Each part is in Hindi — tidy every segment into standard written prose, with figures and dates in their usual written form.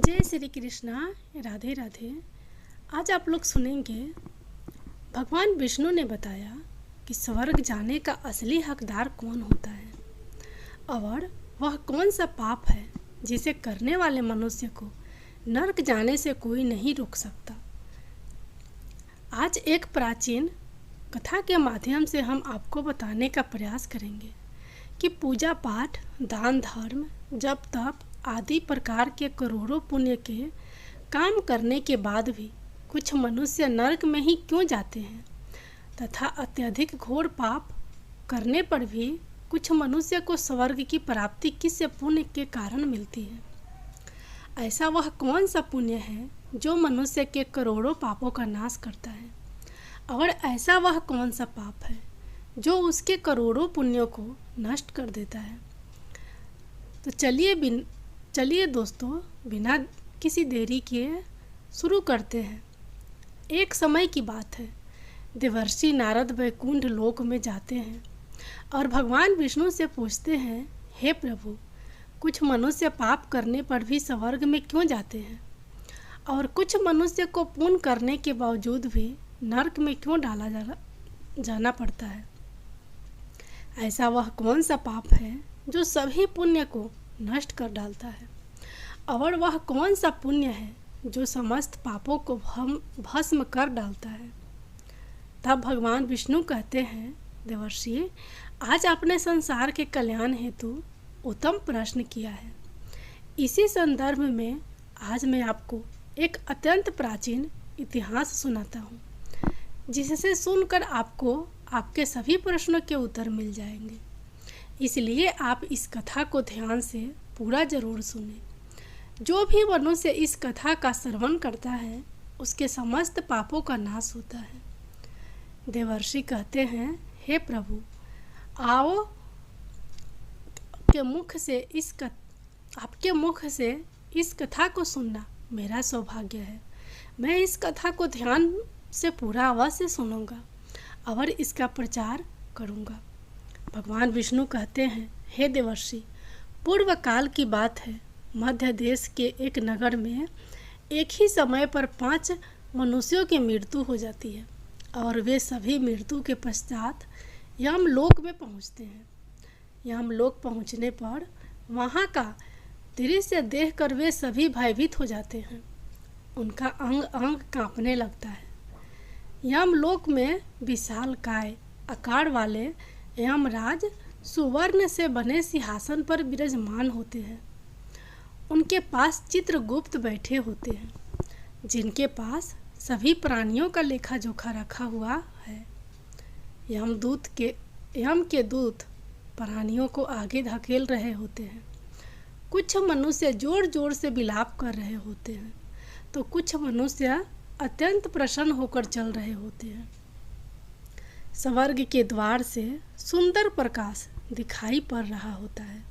जय श्री कृष्णा। राधे राधे। आज आप लोग सुनेंगे भगवान विष्णु ने बताया कि स्वर्ग जाने का असली हकदार कौन होता है और वह कौन सा पाप है जिसे करने वाले मनुष्य को नरक जाने से कोई नहीं रोक सकता। आज एक प्राचीन कथा के माध्यम से हम आपको बताने का प्रयास करेंगे कि पूजा पाठ, दान धर्म, जप तप आदि प्रकार के करोड़ों पुण्य के काम करने के बाद भी कुछ मनुष्य नरक में ही क्यों जाते हैं तथा अत्यधिक घोर पाप करने पर भी कुछ मनुष्य को स्वर्ग की प्राप्ति किस पुण्य के कारण मिलती है। ऐसा वह कौन सा पुण्य है जो मनुष्य के करोड़ों पापों का नाश करता है और ऐसा वह कौन सा पाप है जो उसके करोड़ों पुण्यों को नष्ट कर देता है। तो चलिए दोस्तों, बिना किसी देरी किए शुरू करते हैं। एक समय की बात है, देवर्षि नारद वैकुंठ लोक में जाते हैं और भगवान विष्णु से पूछते हैं, हे प्रभु, कुछ मनुष्य पाप करने पर भी स्वर्ग में क्यों जाते हैं और कुछ मनुष्य को पुण्य करने के बावजूद भी नरक में क्यों डाला जाना पड़ता है। ऐसा वह कौन सा पाप है जो सभी पुण्य को नष्ट कर डालता है और वह कौन सा पुण्य है जो समस्त पापों को भस्म कर डालता है। तब भगवान विष्णु कहते हैं, देवर्षि, आज आपने संसार के कल्याण हेतु उत्तम प्रश्न किया है। इसी संदर्भ में आज मैं आपको एक अत्यंत प्राचीन इतिहास सुनाता हूँ, जिससे सुनकर आपको आपके सभी प्रश्नों के उत्तर मिल जाएंगे। इसलिए आप इस कथा को ध्यान से पूरा जरूर सुनें। जो भी मनुष्य इस कथा का श्रवण करता है उसके समस्त पापों का नाश होता है। देवर्षि कहते हैं, हे प्रभु, आओ आपके मुख से इस कथा को सुनना मेरा सौभाग्य है। मैं इस कथा को ध्यान से पूरा अवश्य सुनूंगा और इसका प्रचार करूंगा। भगवान विष्णु कहते हैं, हे देवर्षि, पूर्व काल की बात है। मध्य देश के एक नगर में एक ही समय पर 5 मनुष्यों की मृत्यु हो जाती है और वे सभी मृत्यु के पश्चात यमलोक में पहुंचते हैं। यमलोक पहुंचने पर वहां का दृश्य देखकर वे सभी भयभीत हो जाते हैं। उनका अंग अंग कांपने लगता है। यमलोक में विशालकाय आकार वाले यमराज सुवर्ण से बने सिंहासन पर विराजमान होते हैं। उनके पास चित्रगुप्त बैठे होते हैं, जिनके पास सभी प्राणियों का लेखा जोखा रखा हुआ है। यम के दूत प्राणियों को आगे धकेल रहे होते हैं। कुछ मनुष्य जोर जोर से विलाप कर रहे होते हैं तो कुछ मनुष्य अत्यंत प्रसन्न होकर चल रहे होते हैं। स्वर्ग के द्वार से सुंदर प्रकाश दिखाई पड़ रहा होता है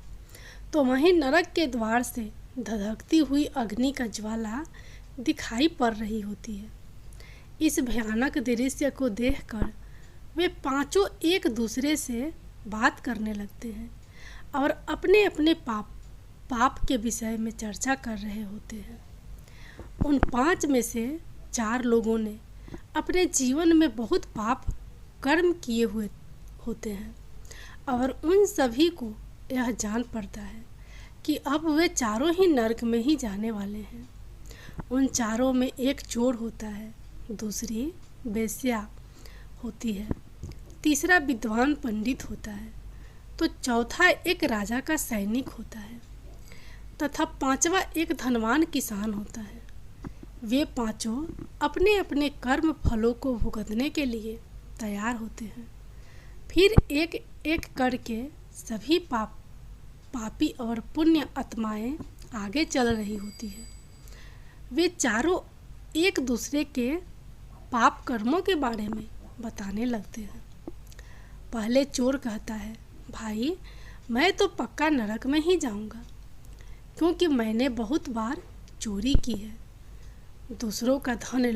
तो वहीं नरक के द्वार से धधकती हुई अग्नि का ज्वाला दिखाई पड़ रही होती है। इस भयानक दृश्य को देखकर वे पांचों एक दूसरे से बात करने लगते हैं और अपने अपने पाप के विषय में चर्चा कर रहे होते हैं। उन 5 में से 4 लोगों ने अपने जीवन में बहुत पाप कर्म किए हुए होते हैं और उन सभी को यह जान पड़ता है कि अब वे चारों ही नरक में ही जाने वाले हैं। उन चारों में एक चोर होता है, दूसरी वेश्या होती है, तीसरा विद्वान पंडित होता है तो चौथा एक राजा का सैनिक होता है तथा 5वां एक धनवान किसान होता है। वे पांचों अपने अपने कर्म फलों को भुगतने के लिए तैयार होते हैं। फिर एक एक करके सभी पापी और पुण्य आत्माएं आगे चल रही होती है। वे चारों एक दूसरे के पाप कर्मों के बारे में बताने लगते हैं। पहले चोर कहता है, भाई, मैं तो पक्का नरक में ही जाऊंगा क्योंकि मैंने बहुत बार चोरी की है, दूसरों का धन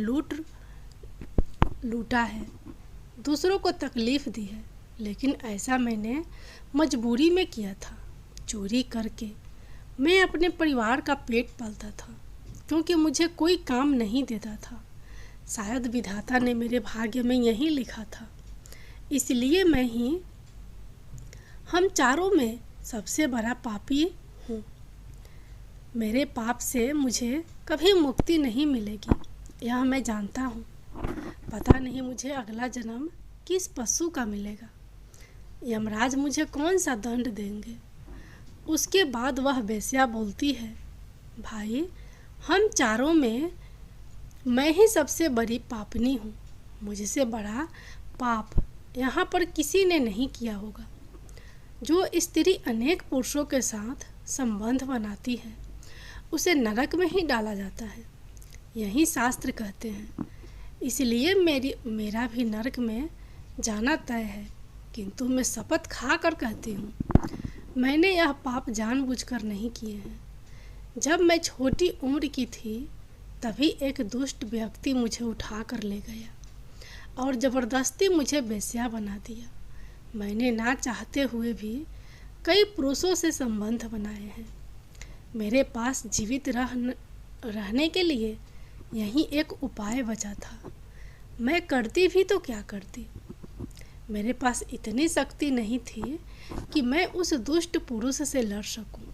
लूटा है, दूसरों को तकलीफ दी है, लेकिन ऐसा मैंने मजबूरी में किया था। चोरी करके मैं अपने परिवार का पेट पालता था, क्योंकि मुझे कोई काम नहीं देता था। शायद विधाता ने मेरे भाग्य में यही लिखा था, इसलिए मैं ही हम चारों में सबसे बड़ा पापी हूँ। मेरे पाप से मुझे कभी मुक्ति नहीं मिलेगी, यह मैं जानता हूँ। पता नहीं मुझे अगला जन्म किस पशु का मिलेगा। यमराज मुझे कौन सा दंड देंगे। उसके बाद वह वेश्या बोलती है, भाई हम चारों में मैं ही सबसे बड़ी पापनी हूँ। मुझसे बड़ा पाप यहाँ पर किसी ने नहीं किया होगा। जो स्त्री अनेक पुरुषों के साथ संबंध बनाती है उसे नरक में ही डाला जाता है, यही शास्त्र कहते हैं। इसलिए मेरा भी नरक में जाना तय है। किंतु मैं शपथ खा कर कहती हूँ, मैंने यह पाप जानबूझकर नहीं किए हैं। जब मैं छोटी उम्र की थी तभी एक दुष्ट व्यक्ति मुझे उठा कर ले गया और ज़बरदस्ती मुझे वेश्या बना दिया। मैंने ना चाहते हुए भी कई पुरुषों से संबंध बनाए हैं। मेरे पास जीवित रहने के लिए यही एक उपाय बचा था। मैं करती भी तो क्या करती। मेरे पास इतनी शक्ति नहीं थी कि मैं उस दुष्ट पुरुष से लड़ सकूं।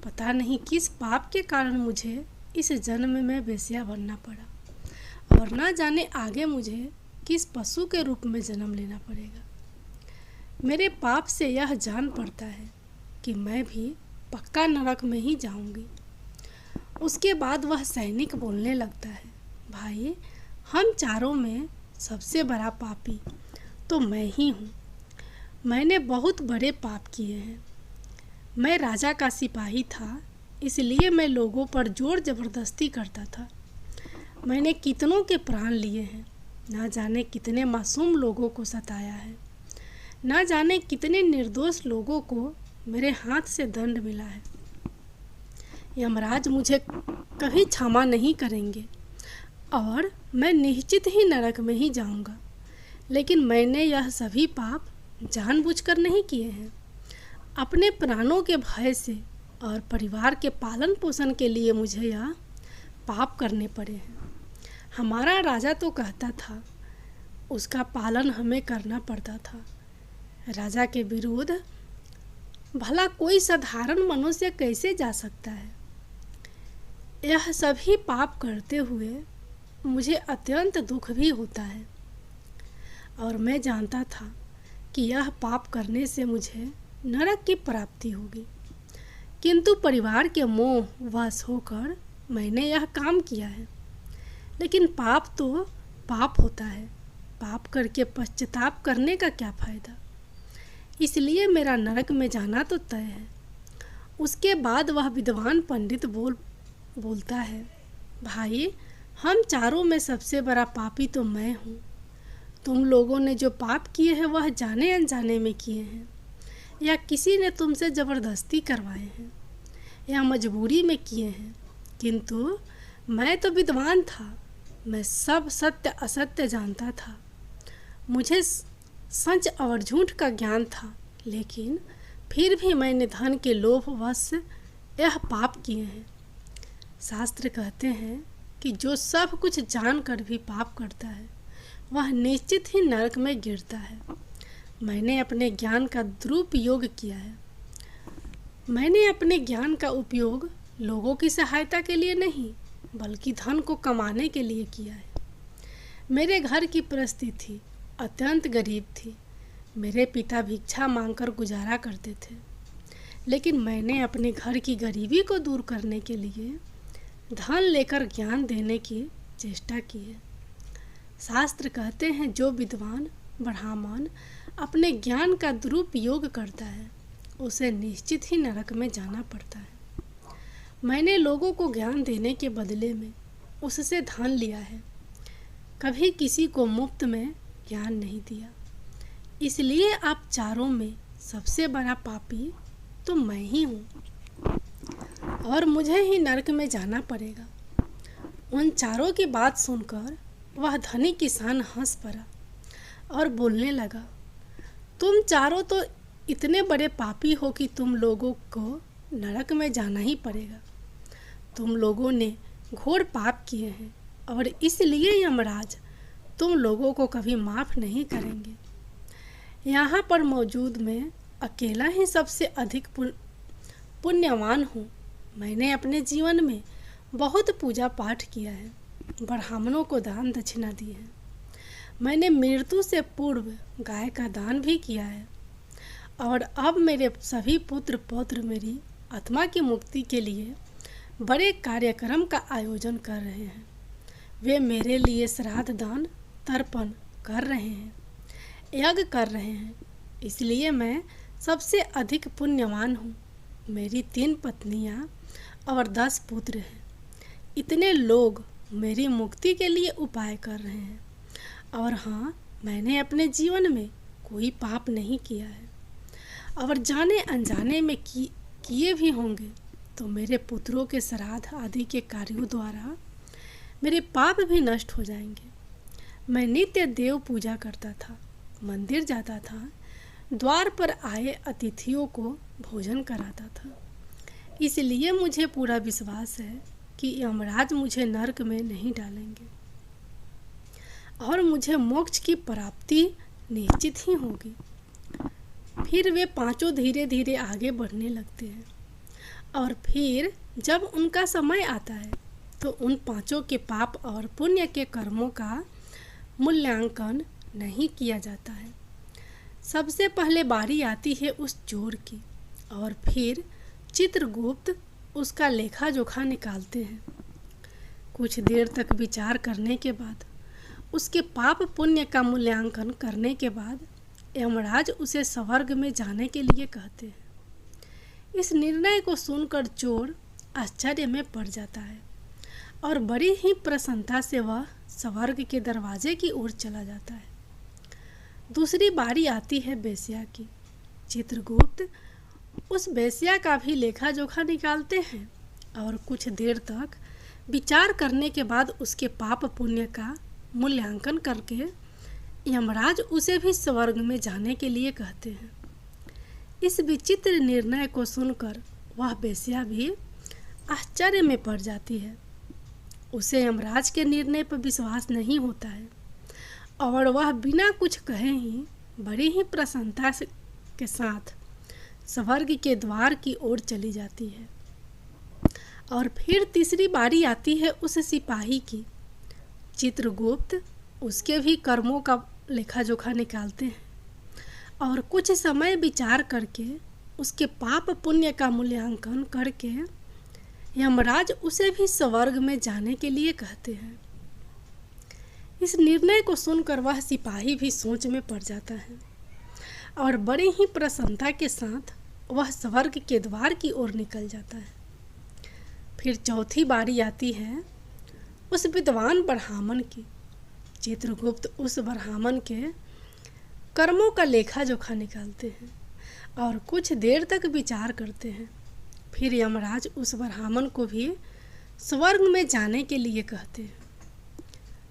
पता नहीं किस पाप के कारण मुझे इस जन्म में वेश्या बनना पड़ा और ना जाने आगे मुझे किस पशु के रूप में जन्म लेना पड़ेगा। मेरे पाप से यह जान पड़ता है कि मैं भी पक्का नरक में ही जाऊंगी। उसके बाद वह सैनिक बोलने लगता है, भाई हम चारों में सबसे बड़ा पापी तो मैं ही हूँ। मैंने बहुत बड़े पाप किए हैं। मैं राजा का सिपाही था, इसलिए मैं लोगों पर जोर ज़बरदस्ती करता था। मैंने कितनों के प्राण लिए हैं, ना जाने कितने मासूम लोगों को सताया है, ना जाने कितने निर्दोष लोगों को मेरे हाथ से दंड मिला है। यमराज मुझे कभी क्षमा नहीं करेंगे और मैं निश्चित ही नरक में ही जाऊंगा। लेकिन मैंने यह सभी पाप जानबूझकर नहीं किए हैं। अपने प्राणों के भय से और परिवार के पालन पोषण के लिए मुझे यह पाप करने पड़े हैं। हमारा राजा तो कहता था, उसका पालन हमें करना पड़ता था। राजा के विरुद्ध भला कोई साधारण मनुष्य कैसे जा सकता है। यह सभी पाप करते हुए मुझे अत्यंत दुख भी होता है और मैं जानता था कि यह पाप करने से मुझे नरक की प्राप्ति होगी। किंतु परिवार के मोह वश होकर मैंने यह काम किया है। लेकिन पाप तो पाप होता है, पाप करके पश्चाताप करने का क्या फ़ायदा। इसलिए मेरा नरक में जाना तो तय है। उसके बाद वह विद्वान पंडित बोलता है, भाई हम चारों में सबसे बड़ा पापी तो मैं हूँ। तुम लोगों ने जो पाप किए हैं वह जाने अनजाने में किए हैं, या किसी ने तुमसे ज़बरदस्ती करवाए हैं, या मजबूरी में किए हैं। किंतु मैं तो विद्वान था, मैं सब सत्य असत्य जानता था। मुझे सच और झूठ का ज्ञान था, लेकिन फिर भी मैंने धन के लोभवश यह पाप किए हैं। शास्त्र कहते हैं कि जो सब कुछ जानकर भी पाप करता है वह निश्चित ही नरक में गिरता है। मैंने अपने ज्ञान का दुरुपयोग किया है। मैंने अपने ज्ञान का उपयोग लोगों की सहायता के लिए नहीं, बल्कि धन को कमाने के लिए किया है। मेरे घर की परिस्थिति अत्यंत गरीब थी। मेरे पिता भिक्षा मांगकर गुजारा करते थे, लेकिन मैंने अपने घर की गरीबी को दूर करने के लिए धन लेकर ज्ञान देने की चेष्टा की है। शास्त्र कहते हैं, जो विद्वान ब्राह्मण अपने ज्ञान का दुरुपयोग करता है उसे निश्चित ही नरक में जाना पड़ता है। मैंने लोगों को ज्ञान देने के बदले में उससे धन लिया है, कभी किसी को मुफ्त में ज्ञान नहीं दिया। इसलिए आप चारों में सबसे बड़ा पापी तो मैं ही हूँ और मुझे ही नरक में जाना पड़ेगा। उन चारों की बात सुनकर वह धनी किसान हंस पड़ा और बोलने लगा, तुम चारों तो इतने बड़े पापी हो कि तुम लोगों को नरक में जाना ही पड़ेगा। तुम लोगों ने घोर पाप किए हैं और इसलिए यमराज तुम लोगों को कभी माफ़ नहीं करेंगे। यहाँ पर मौजूद मैं अकेला ही सबसे अधिक पुण्यवान हूँ। मैंने अपने जीवन में बहुत पूजा पाठ किया है, ब्राह्मणों को दान दक्षिणा दी है। मैंने मृत्यु से पूर्व गाय का दान भी किया है और अब मेरे सभी पुत्र पौत्र मेरी आत्मा की मुक्ति के लिए बड़े कार्यक्रम का आयोजन कर रहे हैं। वे मेरे लिए श्राद्ध दान तर्पण कर रहे हैं, यज्ञ कर रहे हैं, इसलिए मैं सबसे अधिक पुण्यवान हूँ। मेरी 3 पत्नियाँ और 10 पुत्र हैं। इतने लोग मेरी मुक्ति के लिए उपाय कर रहे हैं और हाँ, मैंने अपने जीवन में कोई पाप नहीं किया है और जाने अनजाने में किए भी होंगे तो मेरे पुत्रों के श्राद्ध आदि के कार्यों द्वारा मेरे पाप भी नष्ट हो जाएंगे। मैं नित्य देव पूजा करता था, मंदिर जाता था, द्वार पर आए अतिथियों को भोजन कराता था। इसलिए मुझे पूरा विश्वास है कि यमराज मुझे नरक में नहीं डालेंगे और मुझे मोक्ष की प्राप्ति निश्चित ही होगी। फिर वे पांचों धीरे धीरे आगे बढ़ने लगते हैं और फिर जब उनका समय आता है तो उन पांचों के पाप और पुण्य के कर्मों का मूल्यांकन नहीं किया जाता है। सबसे पहले बारी आती है उस चोर की और फिर चित्रगुप्त उसका लेखा जोखा निकालते हैं। कुछ देर तक विचार करने के बाद, उसके पाप पुण्य का मूल्यांकन करने के बाद यमराज उसे स्वर्ग में जाने के लिए कहते हैं। इस निर्णय को सुनकर चोर आश्चर्य में पड़ जाता है और बड़ी ही प्रसन्नता से वह स्वर्ग के दरवाजे की ओर चला जाता है। दूसरी बारी आती है बेश्या की। चित्रगुप्त उस बेश्या का भी लेखा जोखा निकालते हैं और कुछ देर तक विचार करने के बाद उसके पाप पुण्य का मूल्यांकन करके यमराज उसे भी स्वर्ग में जाने के लिए कहते हैं। इस विचित्र निर्णय को सुनकर वह बेश्या भी आश्चर्य में पड़ जाती है। उसे यमराज के निर्णय पर विश्वास नहीं होता है और वह बिना कुछ कहे ही बड़ी ही प्रसन्नता के साथ स्वर्ग के द्वार की ओर चली जाती है। और फिर तीसरी बारी आती है उस सिपाही की। चित्रगुप्त उसके भी कर्मों का लेखा जोखा निकालते हैं और कुछ समय विचार करके उसके पाप पुण्य का मूल्यांकन करके यमराज उसे भी स्वर्ग में जाने के लिए कहते हैं। इस निर्णय को सुनकर वह सिपाही भी सोच में पड़ जाता है और बड़ी ही प्रसन्नता के साथ वह स्वर्ग के द्वार की ओर निकल जाता है। फिर चौथी बारी आती है उस विद्वान ब्राह्मण की। चित्रगुप्त उस ब्राह्मण के कर्मों का लेखा जोखा निकालते हैं और कुछ देर तक विचार करते हैं। फिर यमराज उस ब्राह्मण को भी स्वर्ग में जाने के लिए कहते हैं।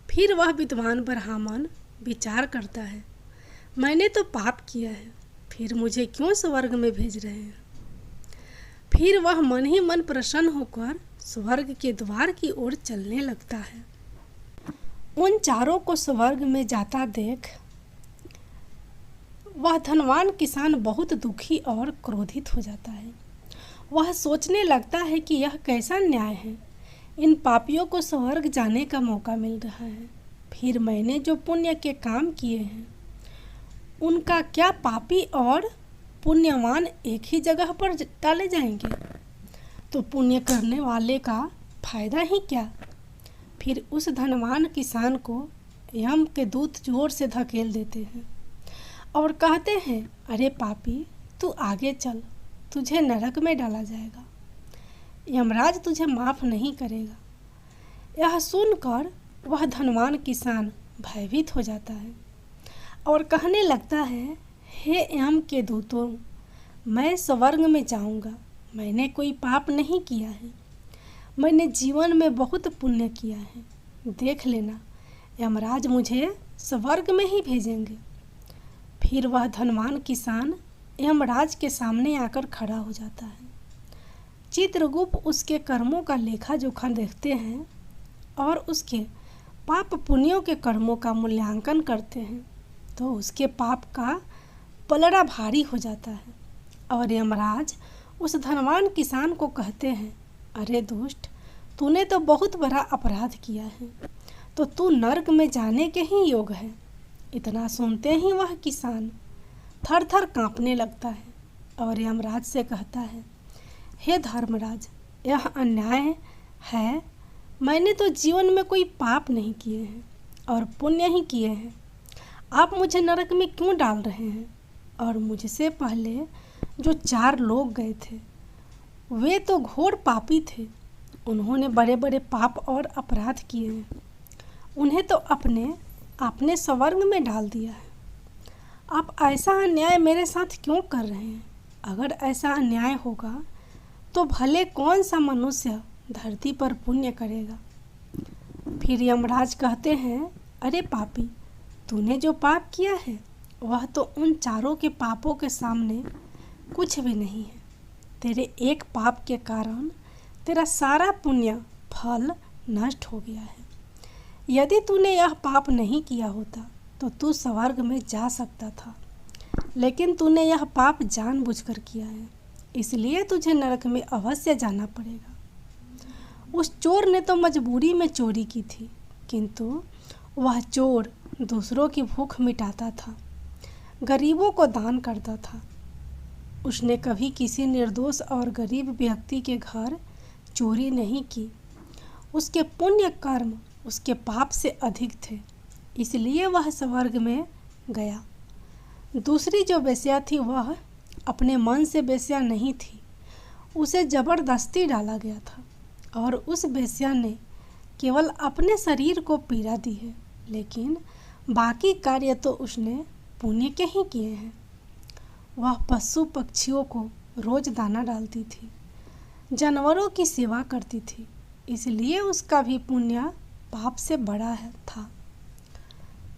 फिर वह विद्वान ब्राह्मण विचार करता है, मैंने तो पाप किया है, फिर मुझे क्यों स्वर्ग में भेज रहे हैं। फिर वह मन ही मन प्रसन्न होकर स्वर्ग के द्वार की ओर चलने लगता है। उन चारों को स्वर्ग में जाता देख वह धनवान किसान बहुत दुखी और क्रोधित हो जाता है। वह सोचने लगता है कि यह कैसा न्याय है, इन पापियों को स्वर्ग जाने का मौका मिल रहा है, फिर मैंने जो पुण्य के काम किए हैं उनका क्या पापी और पुण्यवान एक ही जगह पर डाले जाएंगे, तो पुण्य करने वाले का फायदा ही क्या। फिर उस धनवान किसान को यम के दूत जोर से धकेल देते हैं और कहते हैं, अरे पापी, तू आगे चल, तुझे नरक में डाला जाएगा, यमराज तुझे माफ़ नहीं करेगा। यह सुनकर वह धनवान किसान भयभीत हो जाता है और कहने लगता है, हे यम के दूतों, मैं स्वर्ग में जाऊंगा, मैंने कोई पाप नहीं किया है, मैंने जीवन में बहुत पुण्य किया है, देख लेना यमराज मुझे स्वर्ग में ही भेजेंगे। फिर वह धनवान किसान यमराज के सामने आकर खड़ा हो जाता है। चित्रगुप्त उसके कर्मों का लेखा जोखा देखते हैं और उसके पाप पुण्यों के कर्मों का मूल्यांकन करते हैं तो उसके पाप का पलड़ा भारी हो जाता है। और यमराज उस धनवान किसान को कहते हैं, अरे दुष्ट, तूने तो बहुत बड़ा अपराध किया है, तो तू नर्क में जाने के ही योग है। इतना सुनते ही वह किसान थर थर कांपने लगता है और यमराज से कहता है, हे धर्मराज, यह अन्याय है। मैंने तो जीवन में कोई पाप नहीं किए हैं और पुण्य ही किए हैं। आप मुझे नरक में क्यों डाल रहे हैं? और मुझसे पहले जो 4 लोग गए थे वे तो घोर पापी थे। उन्होंने बड़े बड़े पाप और अपराध किए हैं। उन्हें तो आपने स्वर्ग में डाल दिया है। आप ऐसा अन्याय मेरे साथ क्यों कर रहे हैं? अगर ऐसा अन्याय होगा तो भले कौन सा मनुष्य धरती पर पुण्य करेगा। फिर यमराज कहते हैं, अरे पापी, तूने जो पाप किया है वह तो उन 4 के पापों के सामने कुछ भी नहीं है। तेरे एक पाप के कारण तेरा सारा पुण्य फल नष्ट हो गया है। यदि तूने यह पाप नहीं किया होता तो तू स्वर्ग में जा सकता था, लेकिन तूने यह पाप जानबूझकर किया है, इसलिए तुझे नरक में अवश्य जाना पड़ेगा। उस चोर ने तो मजबूरी में चोरी की थी, किंतु वह चोर दूसरों की भूख मिटाता था, गरीबों को दान करता था। उसने कभी किसी निर्दोष और गरीब व्यक्ति के घर चोरी नहीं की। उसके पुण्य कर्म उसके पाप से अधिक थे, इसलिए वह स्वर्ग में गया। दूसरी जो वेश्या थी वह अपने मन से वेश्या नहीं थी, उसे जबरदस्ती डाला गया था और उस वेश्या ने केवल अपने शरीर को पीड़ा दी है, लेकिन बाकी कार्य तो उसने पुण्य के ही किए हैं। वह पशु पक्षियों को रोज दाना डालती थी, जानवरों की सेवा करती थी, इसलिए उसका भी पुण्य पाप से बड़ा था।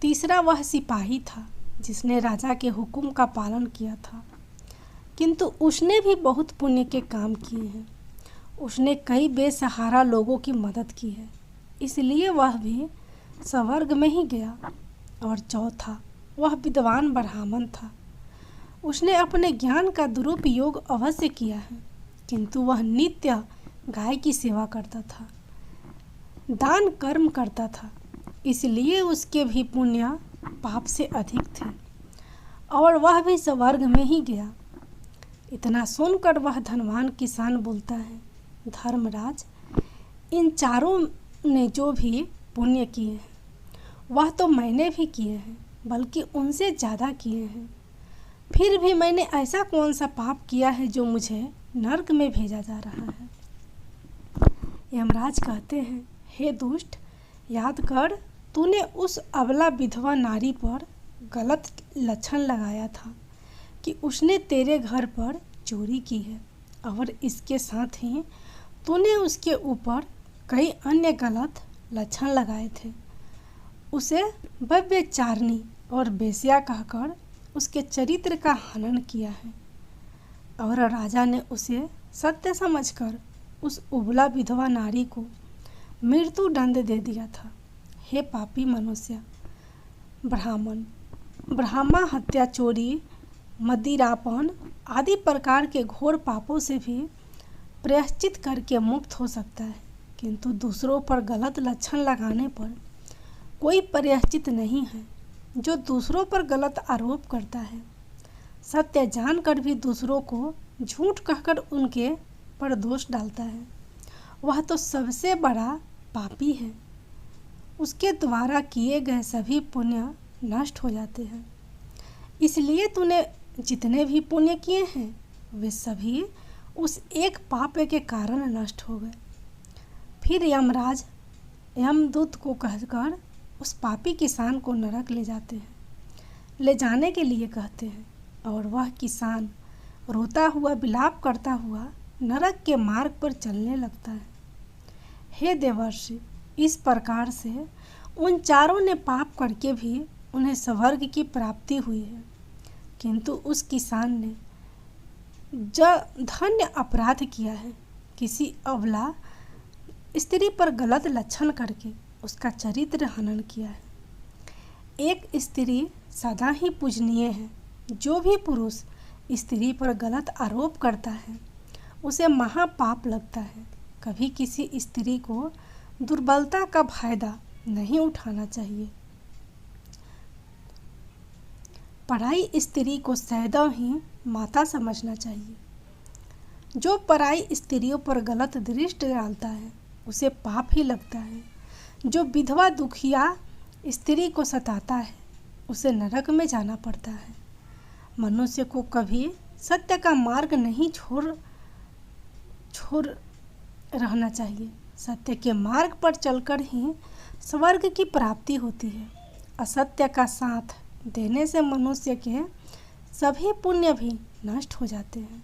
तीसरा वह सिपाही था जिसने राजा के हुक्म का पालन किया था, किंतु उसने भी बहुत पुण्य के काम किए हैं। उसने कई बेसहारा लोगों की मदद की है, इसलिए वह भी स्वर्ग में ही गया। और चौथा वह विद्वान ब्राह्मण था। उसने अपने ज्ञान का दुरुपयोग अवश्य किया है, किंतु वह नित्य गाय की सेवा करता था, दान कर्म करता था, इसलिए उसके भी पुण्य पाप से अधिक थे और वह भी स्वर्ग में ही गया। इतना सुनकर वह धनवान किसान बोलता है, धर्मराज, इन 4 ने जो भी पुण्य किए हैं वह तो मैंने भी किए हैं, बल्कि उनसे ज़्यादा किए हैं। फिर भी मैंने ऐसा कौन सा पाप किया है जो मुझे नर्क में भेजा जा रहा है? यमराज कहते हैं, हे दुष्ट, याद कर, तूने उस अबला विधवा नारी पर गलत लक्षण लगाया था कि उसने तेरे घर पर चोरी की है, और इसके साथ ही तूने उसके ऊपर कई अन्य गलत लक्षण लगाए थे। उसे व्यभिचारिणी और बेश्या कहकर उसके चरित्र का हनन किया है, और राजा ने उसे सत्य समझकर उस उबला विधवा नारी को मृत्यु दंड दे दिया था। हे पापी मनुष्य, ब्राह्मण हत्या, चोरी, मदिरापन आदि प्रकार के घोर पापों से भी प्रायश्चित करके मुक्त हो सकता है, किंतु दूसरों पर गलत लक्षण लगाने पर कोई प्रायश्चित नहीं है। जो दूसरों पर गलत आरोप करता है, सत्य जानकर भी दूसरों को झूठ कहकर उनके पर दोष डालता है, वह तो सबसे बड़ा पापी है। उसके द्वारा किए गए सभी पुण्य नष्ट हो जाते हैं। इसलिए तूने जितने भी पुण्य किए हैं वे सभी उस एक पाप के कारण नष्ट हो गए। फिर यमराज यमदूत को कहकर उस पापी किसान को नरक ले जाने के लिए कहते हैं, और वह किसान रोता हुआ विलाप करता हुआ नरक के मार्ग पर चलने लगता है। हे देवर्षि, इस प्रकार से उन 4 ने पाप करके भी उन्हें स्वर्ग की प्राप्ति हुई है, किंतु उस किसान ने जो धन्य अपराध किया है, किसी अबला स्त्री पर गलत लक्षण करके उसका चरित्र हनन किया है। एक स्त्री सदा ही पूजनीय है। जो भी पुरुष स्त्री पर गलत आरोप करता है उसे महापाप लगता है। कभी किसी स्त्री को दुर्बलता का फायदा नहीं उठाना चाहिए। पराई स्त्री को सदैव ही माता समझना चाहिए। जो पराई स्त्रियों पर गलत दृष्टि डालता है उसे पाप ही लगता है। जो विधवा दुखिया स्त्री को सताता है उसे नरक में जाना पड़ता है। मनुष्य को कभी सत्य का मार्ग नहीं छोड़ रहना चाहिए। सत्य के मार्ग पर चलकर ही स्वर्ग की प्राप्ति होती है। असत्य का साथ देने से मनुष्य के सभी पुण्य भी नष्ट हो जाते हैं।